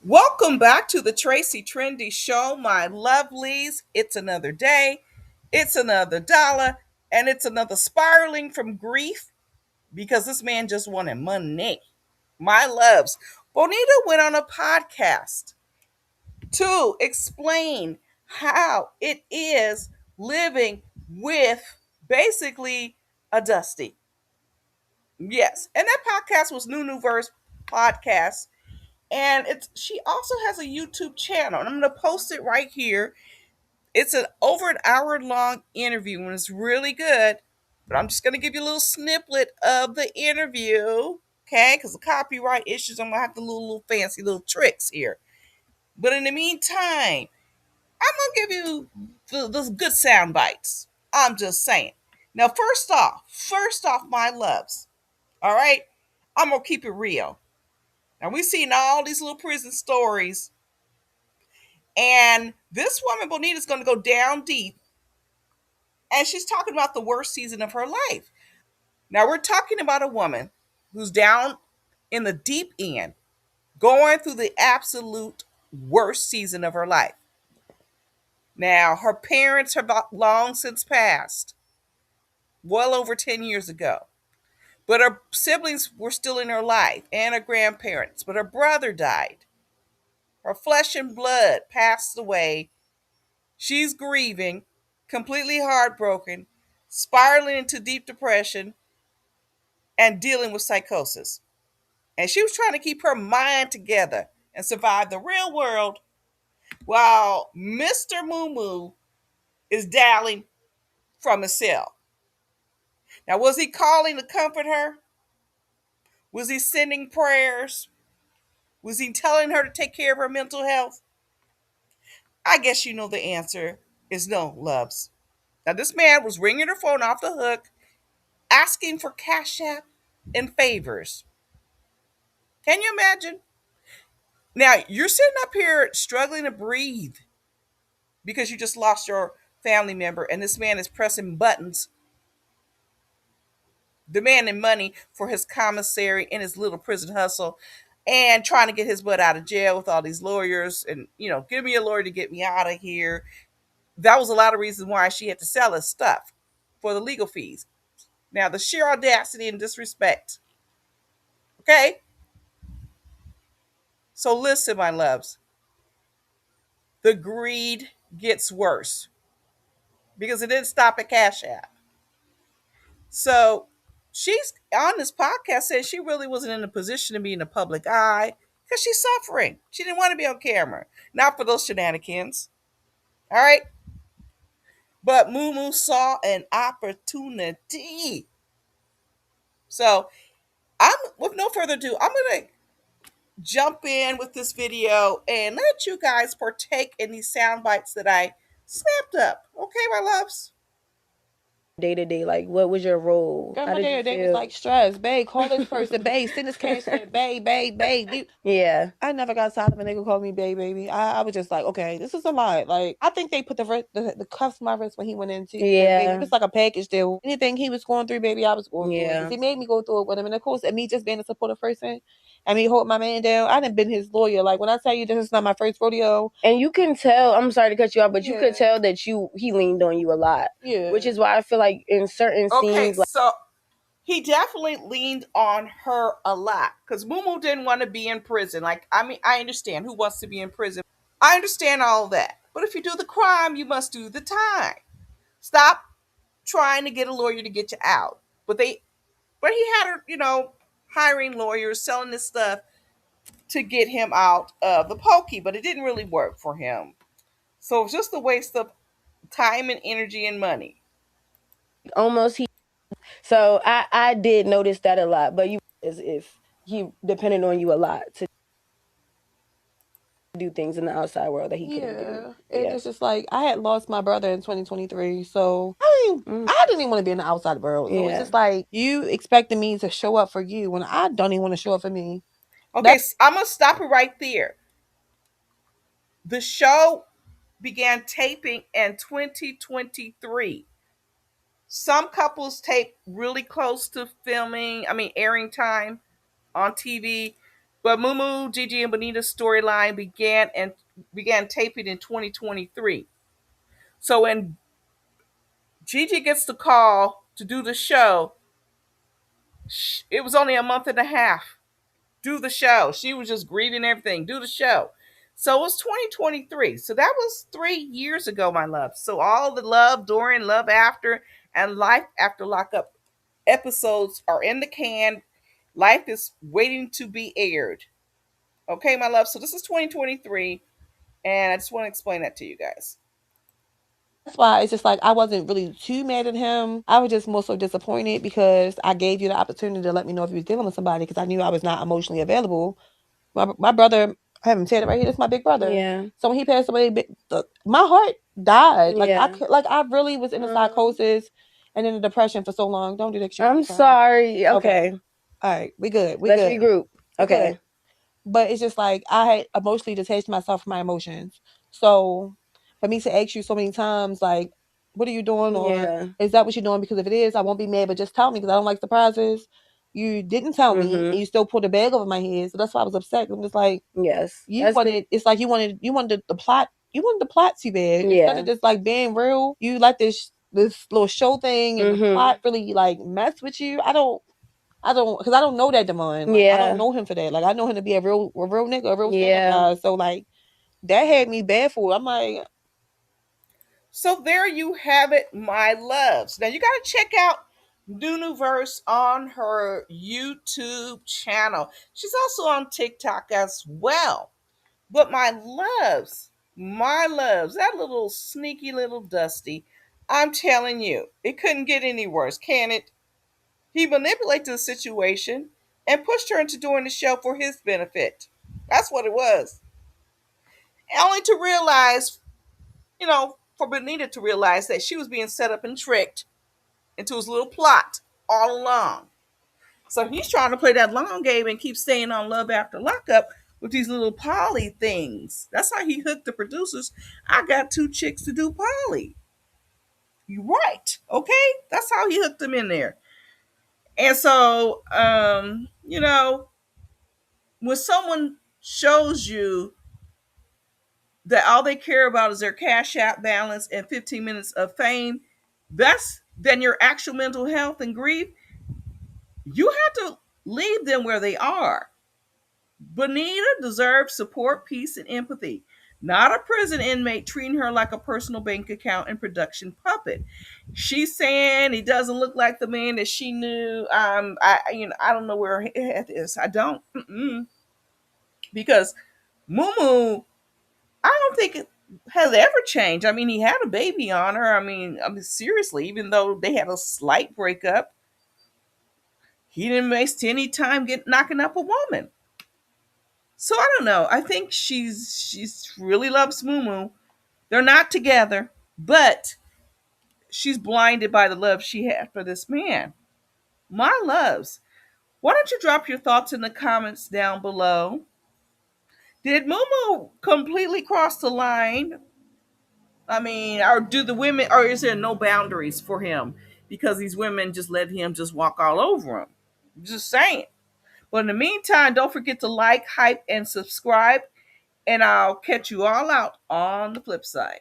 Welcome back to the Tracy Trendy Show, my lovelies. It's another day, it's another dollar, and it's another spiraling from grief because this man just wanted money. My loves. Bonita went on a podcast to explain how it is living with basically a Dusty. Yes, and that podcast was NuNuVerse Podcast. And she also has a YouTube channel, and I'm going to post it right here. It's an over an hour long interview, and it's really good. But I'm just going to give you a little snippet of the interview, okay? Because the copyright issues, I'm going to have to do little fancy little tricks here. But in the meantime, I'm going to give you the good sound bites. I'm just saying. Now, first off, my loves, all right? I'm going to keep it real. Now, we've seen all these little prison stories. And this woman, Bonita, is going to go down deep. And she's talking about the worst season of her life. Now, we're talking about a woman who's down in the deep end, going through the absolute worst season of her life. Now, her parents have long since passed, well over 10 years ago. But her siblings were still in her life and her grandparents. But her brother died. Her flesh and blood passed away. She's grieving, completely heartbroken, spiraling into deep depression, and dealing with psychosis. And she was trying to keep her mind together and survive the real world while Mr. Moo Moo is dialing from his cell. Now, was he calling to comfort her? Was he sending prayers? Was he telling her to take care of her mental health? I guess you know the answer is no, loves. Now, this man was ringing her phone off the hook, asking for cash app and favors. Can you imagine? Now, you're sitting up here struggling to breathe because you just lost your family member, and this man is pressing buttons, demanding money for his commissary and his little prison hustle, and trying to get his butt out of jail with all these lawyers and, give me a lawyer to get me out of here. That was a lot of reasons why she had to sell his stuff for the legal fees. Now, the sheer audacity and disrespect. Okay? So listen, my loves. The greed gets worse because it didn't stop at Cash App. So she's on this podcast said she really wasn't in a position to be in the public eye because she's suffering. She didn't want to be on camera. Not for those shenanigans. All right. But Moo Moo saw an opportunity. So I'm with no further ado, I'm gonna jump in with this video and let you guys partake in these sound bites that I snapped up. Okay, my loves? Day to day, like what was your role? Girl, How my did you day was feel? like stress. Babe, call this person. Babe, send this cash in. Babe. Yeah, I never got tired of a nigga call me babe, baby. I was just like, okay, this is a lot. Like, I think they put the cuffs on my wrist when he went in too. Yeah. Baby, it's like a package deal. Anything he was going through, baby, I was going through it. Yeah. 'Cause he made me go through it with him. And of course, and me just being a supportive person and me holding my man down, I done been his lawyer. Like, when I tell you this is not my first rodeo. And you can tell, I'm sorry to cut you off, but you Yeah. could tell that he leaned on you a lot. Yeah. Which is why I feel like in certain Okay, scenes, like, so he definitely leaned on her a lot because Moo Moo didn't want to be in prison. Like, I mean, I understand who wants to be in prison. I understand all that. But if you do the crime, you must do the time. Stop trying to get a lawyer to get you out. But he had her, hiring lawyers, selling this stuff to get him out of the pokey, but it didn't really work for him. So it's just a waste of time and energy and money. almost so I did notice that a lot, but you as if he depended on you a lot to do things in the outside world that he couldn't do. It's just like I had lost my brother in 2023, so I didn't even want to be in the outside world. So it's just like you expecting me to show up for you when I don't even want to show up for me. Okay, so I'm gonna stop it right there. The show began taping in 2023. Some couples tape really close to airing time on TV, But Moo Moo, Gigi, and Bonita's storyline began taping in 2023. So when Gigi gets the call to do the show, it was only a month and a half. Do the show. She was just grieving everything. Do the show. So it was 2023. So that was 3 years ago, my love. So all the love during, love after, and life after lockup episodes are in the can. Life is waiting to be aired. Okay, my love. So this is 2023, and I just want to explain that to you guys. That's why it's just like I wasn't really too mad at him. I was just more so disappointed because I gave you the opportunity to let me know if you was dealing with somebody because I knew I was not emotionally available. My brother, I haven't said it right here. That's my big brother. Yeah. So when he passed away, my heart died. Like I really was in a psychosis and in a depression for so long. Don't do that shit. I'm sorry. Okay. All right, we good. Let's regroup. Okay. Good. But it's just like I had emotionally detached myself from my emotions. So for me to ask you so many times, like, what are you doing? Or is that what you're doing? Because if it is, I won't be mad, but just tell me because I don't like surprises. You didn't tell me and you still pulled a bag over my head. So that's why I was upset. I'm just like, yes. You wanted the plot. You wanted the plot too bad. Instead of just like being real, you like this little show thing and the plot really like mess with you. I don't, because I don't know that Damon. Like, I don't know him for that. Like, I know him to be a real nigga, a real guy. So, like, that had me bad for it. I'm like. So, there you have it, my loves. Now, you got to check out NuNuVerse on her YouTube channel. She's also on TikTok as well. But, my loves, that little sneaky little Dusty, I'm telling you, it couldn't get any worse, can it? He manipulated the situation and pushed her into doing the show for his benefit. That's what it was. Only to realize, for Bonita to realize that she was being set up and tricked into his little plot all along. So he's trying to play that long game and keep staying on Love After Lockup with these little poly things. That's how he hooked the producers. I got 2 chicks to do poly. You right. Okay? That's how he hooked them in there. And so, when someone shows you that all they care about is their cash app balance and 15 minutes of fame, then your actual mental health and grief, you have to leave them where they are. Bonita deserves support, peace, and empathy, not a prison inmate treating her like a personal bank account and production puppet. She's saying he doesn't look like the man that she knew. I don't know where her head is. I don't. Because Moo Moo, I don't think it has ever changed. I mean, he had a baby on her. I mean, seriously, even though they had a slight breakup, he didn't waste any time knocking up a woman. So I don't know. I think she's really loves Moo Moo. They're not together, but she's blinded by the love she had for this man. My loves, why don't you drop your thoughts in the comments down below? Did Moo Moo completely cross the line? I mean, or do the women, or is there no boundaries for him because these women just let him just walk all over him? Just saying. But in the meantime, don't forget to like, hype, and subscribe, and I'll catch you all out on the flip side.